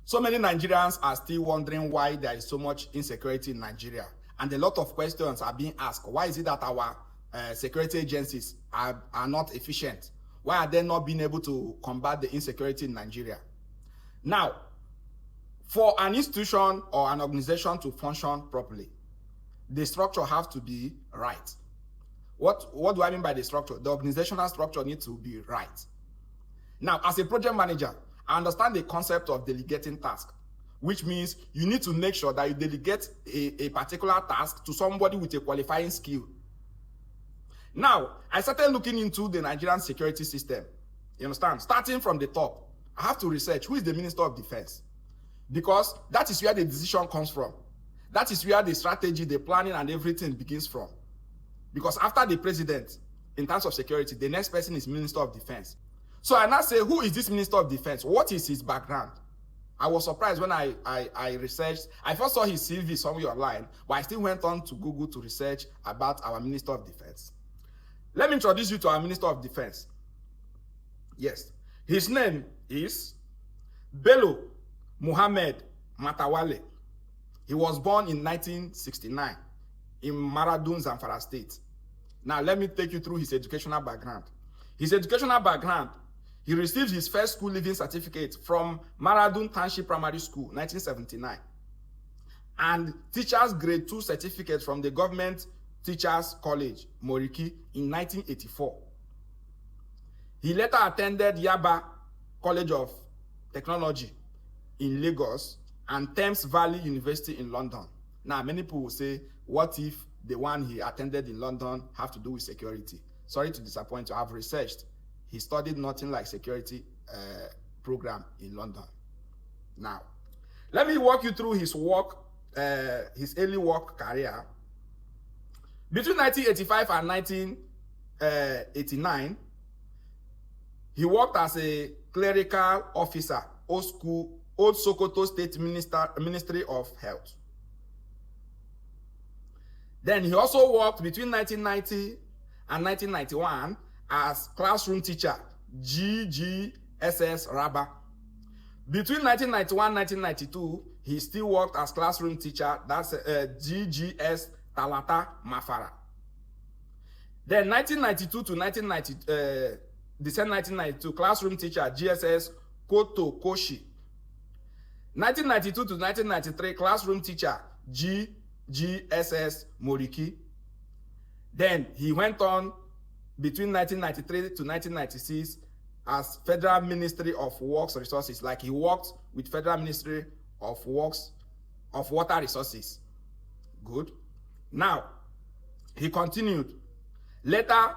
So many Nigerians are still wondering why there is so much insecurity in Nigeria. And a lot of questions are being asked. Why is it that our security agencies are not efficient? Why are they not being able to combat the insecurity in Nigeria? Now, for an institution or an organization to function properly, the structure has to be right. What do I mean by the structure? The organizational structure needs to be right. Now, as a project manager, I understand the concept of delegating tasks, which means you need to make sure that you delegate a particular task to somebody with a qualifying skill. Now, I started looking into the Nigerian security system. You understand? Starting from the top, I have to research who is the Minister of Defense, because that is where the decision comes from. That is where the strategy, the planning, and everything begins from. Because after the president, in terms of security, the next person is Minister of Defense. So I now say, who is this Minister of Defense? What is his background? I was surprised when I researched. I first saw his CV somewhere online, but I still went on to Google to research about our Minister of Defense. Let me introduce you to our Minister of Defense. Yes, his name is Bello Muhammad Matawale. He was born in 1969 in Maradun, Zamfara State. Now, let me take you through his educational background. His educational background, he received his first school leaving certificate from Maradun Township Primary School, 1979. And teacher's grade 2 certificate from the Government Teachers College, Moriki, in 1984. He later attended Yaba College of Technology in Lagos and Thames Valley University in London. Now, many people will say, what if the one he attended in London have to do with security? Sorry to disappoint you. I've researched. He studied nothing like security program in London. Now, let me walk you through his work, his early work career. Between 1985 and 1989, he worked as a clerical officer, Old Sokoto State Ministry of Health. Then he also worked between 1990 and 1991 as classroom teacher, GGSS Raba. Between 1991 and 1992, he still worked as classroom teacher, that's GGS Talata Mafara. Then 1992 to December 1992, classroom teacher, GSS Koto Koshi. 1992 to 1993, classroom teacher, GSS Moriki. Then he went on between 1993 to 1996 as Federal Ministry of Works Resources. Like he worked with Federal Ministry of Works of Water Resources. Good. Now, he continued. Later,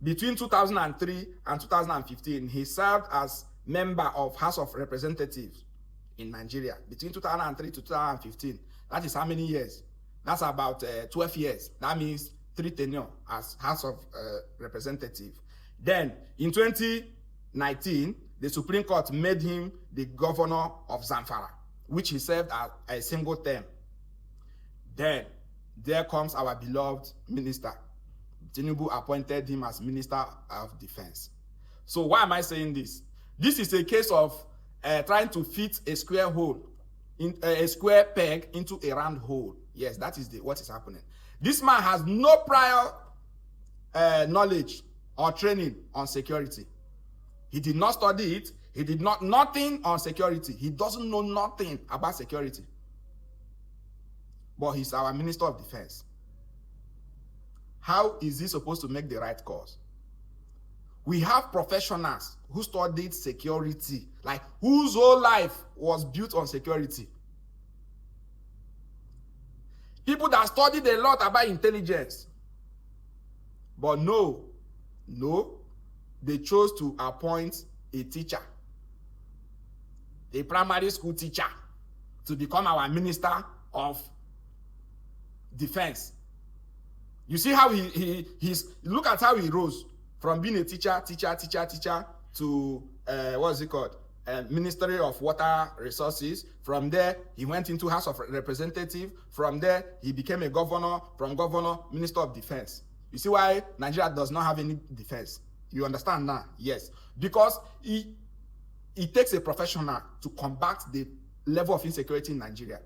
between 2003 and 2015, he served as member of House of Representatives in Nigeria. Between 2003 to 2015, that is how many years? That's about 12 years. That means 3 tenure as House of Representatives. Then, in 2019, the Supreme Court made him the governor of Zamfara, which he served as a single term. Then, there comes our beloved minister. Tinubu appointed him as Minister of Defense. So why am I saying this? This is a case of trying to fit a square hole, a square peg into a round hole. Yes, that is what is happening. This man has no prior knowledge or training on security. He did not study it. He did nothing on security. He doesn't know nothing about security. But he's our Minister of Defense. How is he supposed to make the right calls? We have professionals who studied security, like whose whole life was built on security. People that studied a lot about intelligence. But no, they chose to appoint a teacher, a primary school teacher, to become our Minister of Defense. You see how he's look at how he rose from being a teacher to what's it called? Ministry of Water Resources. From there, he went into House of Representatives. From there, he became a governor. From governor, Minister of Defense. You see why Nigeria does not have any defense? You understand now? Yes. Because it takes a professional to combat the level of insecurity in Nigeria.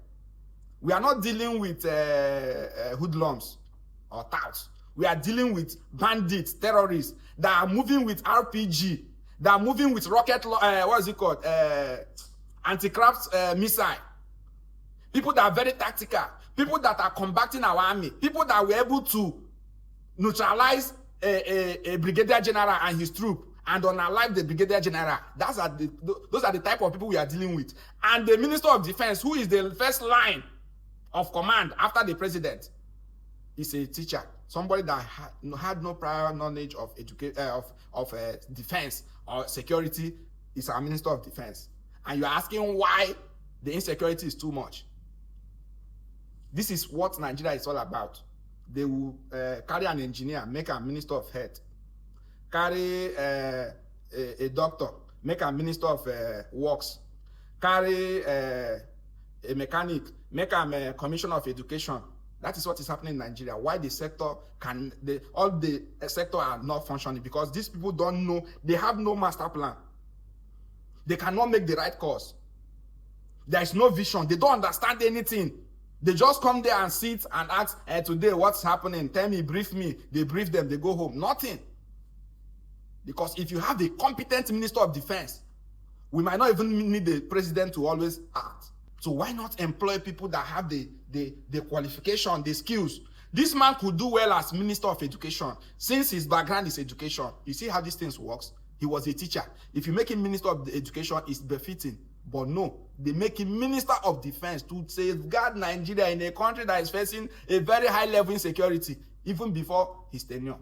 We are not dealing with hoodlums or touts. We are dealing with bandits, terrorists that are moving with RPG, that are moving with rocket, what is it called? Anti-craft missile. People that are very tactical. People that are combating our army. People that were able to neutralize a brigadier general and his troop and unalive the brigadier general. Those are the type of people we are dealing with. And the Minister of Defense, who is the first line of command after the president, is a teacher. Somebody that had no prior knowledge of defense or security is our Minister of Defense. And you're asking why the insecurity is too much. This is what Nigeria is all about. They will carry an engineer, make a Minister of Health. Carry a doctor, make a Minister of Works. Carry a mechanic, make a Commissioner of Education. That is what is happening in Nigeria. Why the sector all the sector are not functioning, because these people don't know, they have no master plan. They cannot make the right course. There is no vision. They don't understand anything. They just come there and sit and ask, today what's happening? Tell me, brief me. They brief them, they go home. Nothing. Because if you have a competent Minister of Defense, we might not even need the president to always act. So why not employ people that have the qualification, the skills? This man could do well as Minister of Education, since his background is education. You see how these things works? He was a teacher. If you make him Minister of Education, it's befitting. But no, they make him Minister of Defense to safeguard Nigeria in a country that is facing a very high level insecurity, even before his tenure.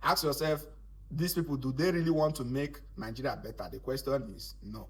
Ask yourself, these people, do they really want to make Nigeria better? The question is no.